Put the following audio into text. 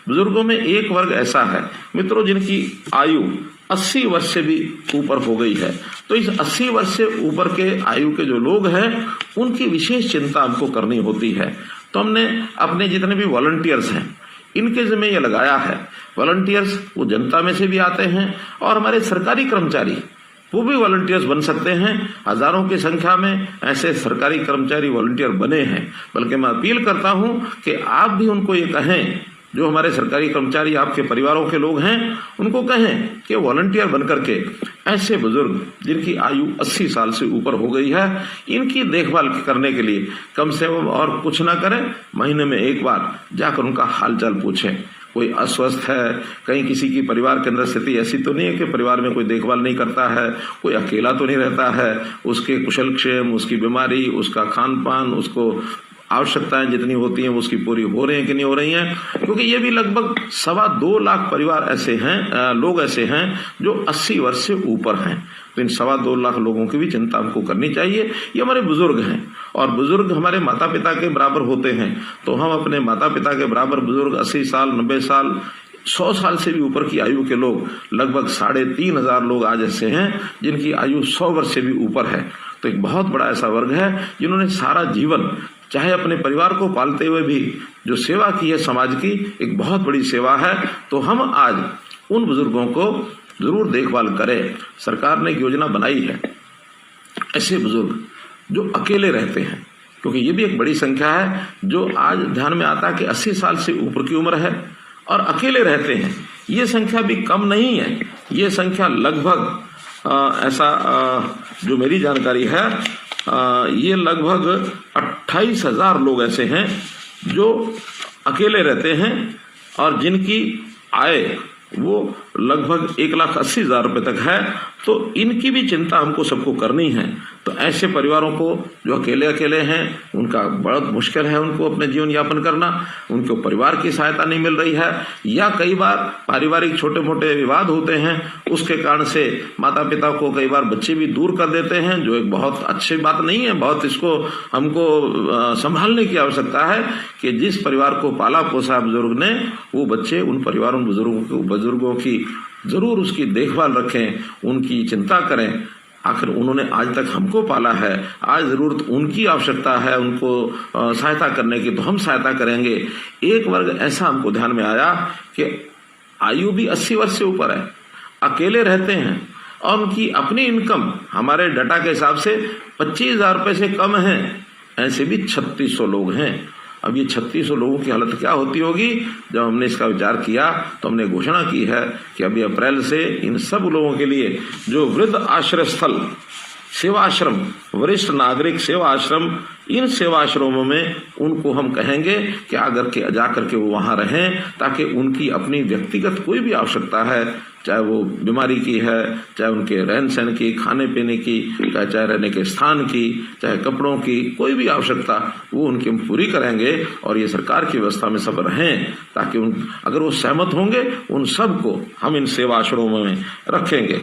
बुजुर्गों में एक वर्ग ऐसा है मित्रों जिनकी आयु 80 वर्ष से भी ऊपर हो गई है। तो इस 80 वर्ष से ऊपर के आयु के जो लोग हैं उनकी विशेष चिंता हमको करनी होती है। तो हमने अपने जितने भी वॉलंटियर्स हैं इनके जिम्मे ये लगाया है। वॉलंटियर्स वो जनता में से भी आते हैं और हमारे सरकारी कर्मचारी वो भी वॉलंटियर्स बन सकते हैं। हजारों की संख्या में ऐसे सरकारी कर्मचारी वॉलंटियर बने हैं। बल्कि मैं अपील करता हूं कि आप भी उनको ये कहें, जो हमारे सरकारी कर्मचारी आपके परिवारों के लोग हैं उनको कहें कि वॉलंटियर बनकर के ऐसे बुजुर्ग जिनकी आयु 80 साल से ऊपर हो गई है इनकी देखभाल करने के लिए कम से कम और कुछ ना करें, महीने में एक बार जाकर उनका हालचाल पूछें। कोई अस्वस्थ है, कहीं किसी की परिवार के अंदर स्थिति ऐसी तो नहीं है कि परिवार में कोई देखभाल नहीं करता है, कोई अकेला तो नहीं रहता है, उसके कुशल क्षेम, उसकी बीमारी, उसका खान पान, उसको आवश्यकताएं जितनी होती हैं उसकी पूरी हो रही हैं कि नहीं हो रही हैं। क्योंकि ये भी लगभग 2.25 लाख परिवार ऐसे हैं, लोग ऐसे हैं जो 80 वर्ष से ऊपर हैं। तो इन 2.25 लाख लोगों की भी चिंता हमको करनी चाहिए। ये हमारे बुजुर्ग हैं और बुजुर्ग हमारे माता पिता के बराबर होते हैं। तो हम अपने माता पिता के बराबर बुजुर्ग 80 साल, 90 साल, 100 साल से भी ऊपर की आयु के लोग लगभग 3,500 लोग आज ऐसे हैं जिनकी आयु 100 वर्ष से भी ऊपर है। तो एक बहुत बड़ा ऐसा वर्ग है जिन्होंने सारा जीवन चाहे अपने परिवार को पालते हुए भी जो सेवा की है समाज की, एक बहुत बड़ी सेवा है। तो हम आज उन बुजुर्गों को जरूर देखभाल करें। सरकार ने एक योजना बनाई है ऐसे बुजुर्ग जो अकेले रहते हैं, क्योंकि ये भी एक बड़ी संख्या है जो आज ध्यान में आता है कि 80 साल से ऊपर की उम्र है और अकेले रहते हैं। ये संख्या भी कम नहीं है। ये संख्या लगभग जो मेरी जानकारी है ये लगभग 28,000 लोग ऐसे हैं जो अकेले रहते हैं और जिनकी आय वो लगभग 1,80,000 रुपए तक है। तो इनकी भी चिंता हमको सबको करनी है। तो ऐसे परिवारों को जो अकेले हैं उनका बहुत मुश्किल है उनको अपने जीवन यापन करना, उनको परिवार की सहायता नहीं मिल रही है, या कई बार पारिवारिक छोटे मोटे विवाद होते हैं, उसके कारण से माता पिता को कई बार बच्चे भी दूर कर देते हैं, जो एक बहुत अच्छी बात नहीं है। बहुत इसको हमको संभालने की आवश्यकता है कि जिस परिवार को पाला पोसा बुजुर्ग ने, वो बच्चे उन परिवारों बुजुर्गों की जरूर उसकी देखभाल रखें, उनकी चिंता करें। आखिर उन्होंने आज तक हमको पाला है, आज जरूरत उनकी आवश्यकता है उनको सहायता करने की, तो हम सहायता करेंगे। एक वर्ग ऐसा हमको ध्यान में आया कि आयु भी 80 वर्ष से ऊपर है, अकेले रहते हैं और उनकी अपनी इनकम हमारे डाटा के हिसाब से 25,000 रुपए से कम है। ऐसे भी 3600 लोग हैं। अब ये 3600 लोगों की हालत क्या होती होगी? जब हमने इसका विचार किया तो हमने घोषणा की है कि अभी अप्रैल से इन सब लोगों के लिए जो वृद्ध आश्रय स्थल, सेवा आश्रम, वरिष्ठ नागरिक सेवा आश्रम, इन सेवा आश्रमों में उनको हम कहेंगे कि जाकर के वो वहां रहें, ताकि उनकी अपनी व्यक्तिगत कोई भी आवश्यकता है, चाहे वो बीमारी की है, चाहे उनके रहन सहन की, खाने पीने की, चाहे रहने के स्थान की, चाहे कपड़ों की, कोई भी आवश्यकता वो उनकी हम पूरी करेंगे। और ये सरकार की व्यवस्था में सब रहें, ताकि अगर वो सहमत होंगे उन सबको हम इन सेवा आश्रमों में रखेंगे।